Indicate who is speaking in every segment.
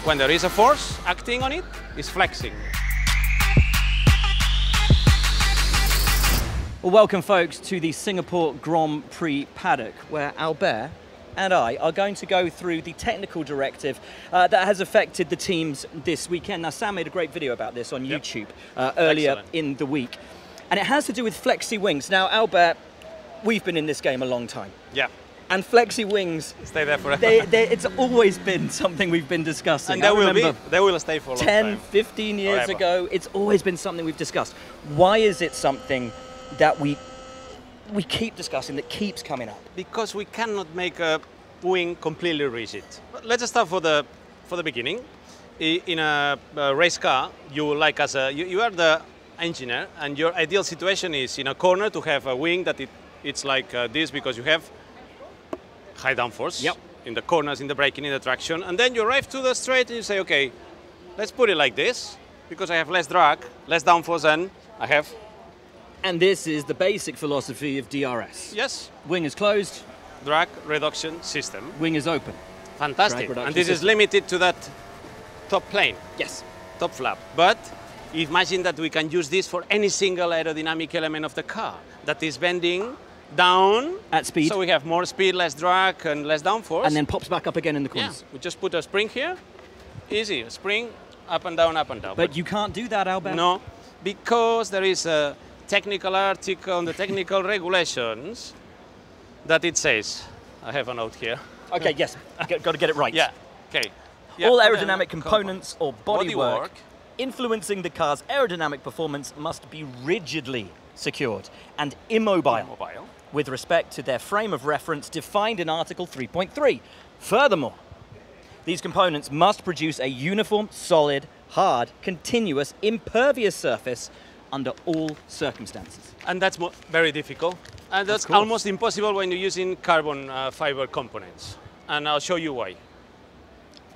Speaker 1: when there is a force acting on it, is flexing.
Speaker 2: Well, welcome folks to the Singapore Grand Prix paddock, where Albert and I are going to go through the technical directive that has affected the teams this weekend. Now, Sam made a great video about this on YouTube earlier in the week, and it has to do with flexi wings. Now, Albert, we've been in this game a long time.
Speaker 1: Yeah.
Speaker 2: And flexi wings,
Speaker 1: stay there forever.
Speaker 2: It's always been something we've been discussing.
Speaker 1: And they will stay for a long
Speaker 2: 10,
Speaker 1: time.
Speaker 2: 15 years ago, it's always been something we've discussed. Why is it something that we keep discussing, that keeps coming up?
Speaker 1: Because we cannot make a wing completely rigid. But let's start for the beginning. In a race car, you are the engineer, and your ideal situation is in a corner to have a wing that it's like this, because you have high downforce in the corners, in the braking, in the traction, and then you arrive to the straight and you say, okay, let's put it like this, because I have less drag, less downforce, and I have.
Speaker 2: And this is the basic philosophy of DRS.
Speaker 1: Yes.
Speaker 2: Wing is closed.
Speaker 1: Drag reduction system.
Speaker 2: Wing is open.
Speaker 1: Fantastic. And this is limited to that top plane.
Speaker 2: Yes.
Speaker 1: Top flap. But imagine that we can use this for any single aerodynamic element of the car that is bending down
Speaker 2: at speed.
Speaker 1: So we have more speed, less drag, and less downforce.
Speaker 2: And then pops back up again in the corners.
Speaker 1: Yeah. We just put a spring here. Easy. A spring, up and down, up and down.
Speaker 2: But you can't do that, Albert.
Speaker 1: No, because there is a technical article on the technical regulations that it says, I have a note here.
Speaker 2: Okay, yes, got to get it right.
Speaker 1: Yeah, okay. Yeah.
Speaker 2: All aerodynamic components or bodywork influencing the car's aerodynamic performance must be rigidly secured and immobile with respect to their frame of reference defined in Article 3.3. Furthermore, these components must produce a uniform, solid, hard, continuous, impervious surface under all circumstances.
Speaker 1: And that's very difficult. And that's almost impossible when you're using carbon fiber components. And I'll show you why.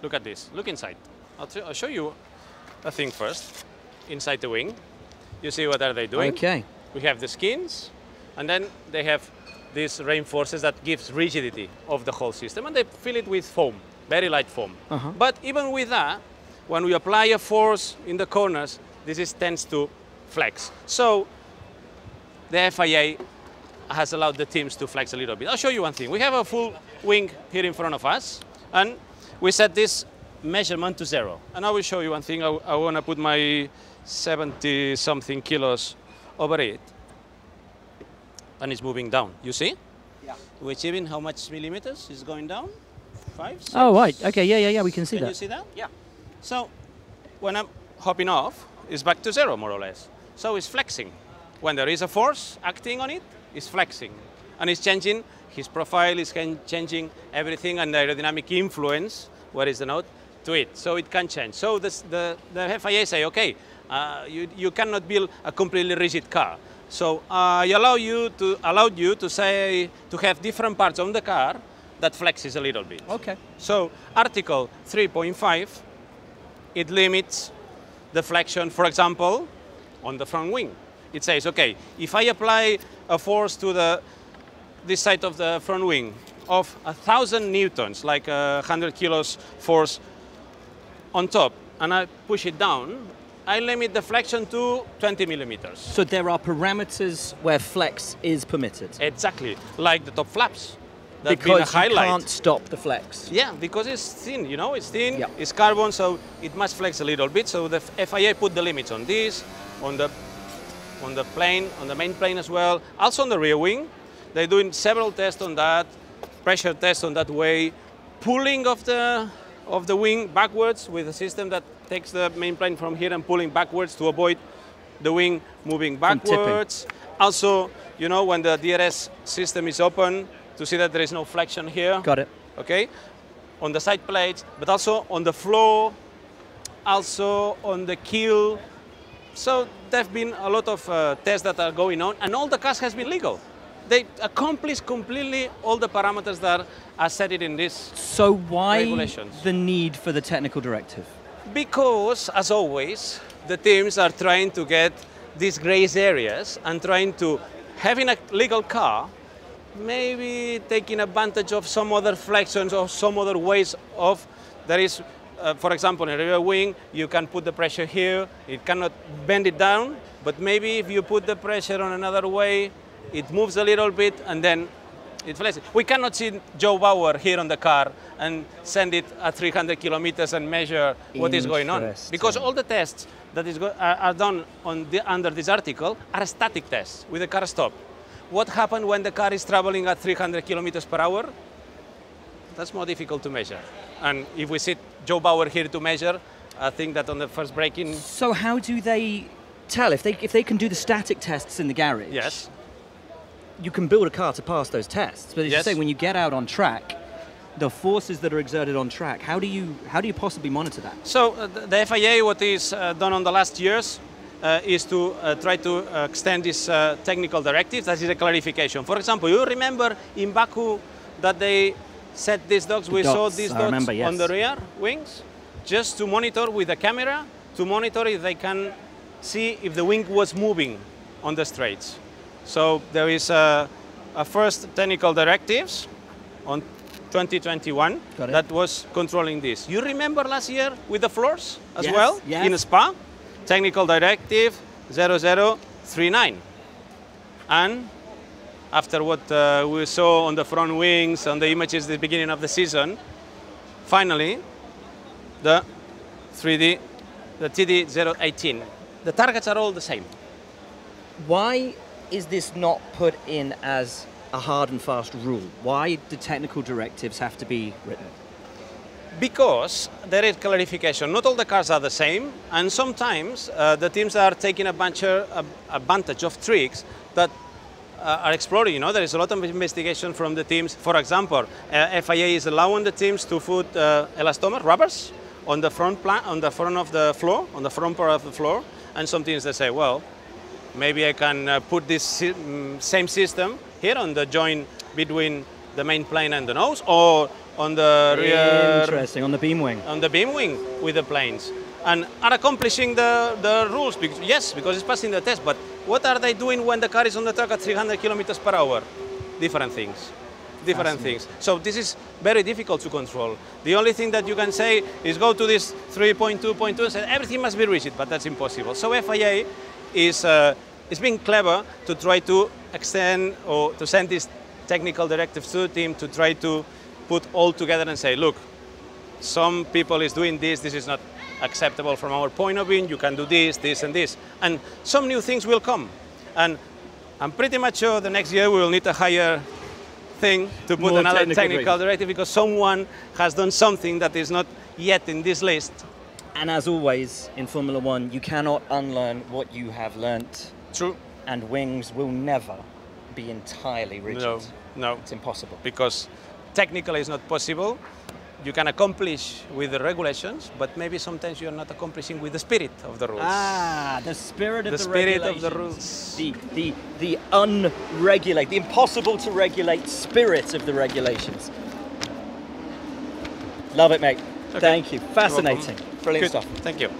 Speaker 1: Look at this. Look inside. I'll show you a thing first. Inside the wing. You see what are they doing?
Speaker 2: Okay.
Speaker 1: We have the skins, and then they have these reinforcers that gives rigidity of the whole system, and they fill it with foam, very light foam. But even with that, when we apply a force in the corners, this tends to flex. So the FIA has allowed the teams to flex a little bit. I'll show you one thing. We have a full wing here in front of us, and we set this measurement to 0. And I will show you one thing. I want to put my 70-something kilos over it, and it's moving down. You see? Yeah. We're achieving how much millimeters is going down? 5, 6?
Speaker 2: Oh, right. Okay, yeah, we can see that.
Speaker 1: Can you see that? Yeah. So when I'm hopping off, it's back to 0, more or less. So it's flexing. When there is a force acting on it, it's flexing. And it's changing his profile, is changing everything, and the aerodynamic influence, where is the note, to it. So it can change. So the FIA say, okay, you cannot build a completely rigid car. So I allowed you to say, to have different parts on the car that flexes a little bit.
Speaker 2: Okay.
Speaker 1: So Article 3.5, it limits the flexion, for example, on the front wing. It says, okay, if I apply a force to this side of the front wing of 1,000 newtons, like 100 kilos force on top, and I push it down, I limit the flexion to 20 millimeters.
Speaker 2: So there are parameters where flex is permitted?
Speaker 1: Exactly, like the top flaps.
Speaker 2: Because you can't stop the flex?
Speaker 1: Yeah, because it's thin, you know, it's thin, it's carbon, so it must flex a little bit. So the FIA put the limits on this, on the plane, on the main plane as well. Also on the rear wing, they're doing several tests on that, pressure tests on that way, pulling of the wing backwards with a system that takes the main plane from here and pulling backwards to avoid the wing moving backwards. Also, you know, when the DRS system is open, to see that there is no flexion here.
Speaker 2: Got it.
Speaker 1: Okay, on the side plates, but also on the floor, also on the keel. So there have been a lot of tests that are going on, and all the cars has been legal. They accomplish completely all the parameters that are set in this
Speaker 2: So why
Speaker 1: regulations.
Speaker 2: The need for the technical directive?
Speaker 1: Because, as always, the teams are trying to get these gray areas and trying to, having a legal car, maybe taking advantage of some other flexions or some other ways of, there is for example, in a rear wing, you can put the pressure here. It cannot bend it down, but maybe if you put the pressure on another way, it moves a little bit and then it flexes. We cannot see Joe Bauer here on the car and send it at 300 kilometers and measure what is going on. Because all the tests that are done under this article are static tests with the car stop. What happened when the car is traveling at 300 kilometers per hour? That's more difficult to measure. And if we sit Joe Bauer here to measure, I think that on the first braking...
Speaker 2: So how do they tell? If they can do the static tests in the garage,
Speaker 1: yes,
Speaker 2: you can build a car to pass those tests. But as you say, when you get out on track, the forces that are exerted on track, how do you possibly monitor that?
Speaker 1: So the FIA, what is done on the last years, is to try to extend this technical directive. That is a clarification. For example, you remember in Baku that they set these dogs, we saw these dogs on the rear wings, just to monitor with the camera, to monitor if they can see if the wing was moving on the straights. So there is a first technical directives on 2021 that was controlling this. You remember last year with the floors as well in Spa? Technical Directive 0039. And after what we saw on the front wings, on the images at the beginning of the season, finally the TD018. The targets are all the same.
Speaker 2: Why is this not put in as a hard and fast rule? Why do technical directives have to be written?
Speaker 1: Because there is clarification. Not all the cars are the same, and sometimes the teams are taking advantage of tricks that are exploring. You know, there is a lot of investigation from the teams. For example, FIA is allowing the teams to put elastomer rubbers on the front of the floor, on the front part of the floor, and some teams they say, well, maybe I can put this same system here on the joint between the main plane and the nose, or on the rear...
Speaker 2: Interesting, on the beam wing.
Speaker 1: On the beam wing with the planes. And are accomplishing the rules, because it's passing the test, but what are they doing when the car is on the track at 300 kilometers per hour? Different things. Different things. So this is very difficult to control. The only thing that you can say is go to this 3.2.2 and say everything must be rigid, but that's impossible. So FIA is being clever to try to extend or to send these technical directives to the team to try to put all together and say, look, some people is doing this is not acceptable from our point of view, you can do this, this and this. And some new things will come. And I'm pretty much sure the next year we will need a higher thing to put another technical directive because someone has done something that is not yet in this list.
Speaker 2: And as always in Formula One, you cannot unlearn what you have learnt.
Speaker 1: True.
Speaker 2: And wings will never be entirely rigid.
Speaker 1: No.
Speaker 2: It's impossible.
Speaker 1: Because technically it's not possible. You can accomplish with the regulations, but maybe sometimes you're not accomplishing with the spirit of the rules.
Speaker 2: Ah, the spirit of the
Speaker 1: spirit
Speaker 2: regulations.
Speaker 1: of the rules.
Speaker 2: The unregulated, the impossible to regulate spirit of the regulations. Love it, mate. Okay. Thank you. Fascinating. Brilliant stuff.
Speaker 1: Thank you.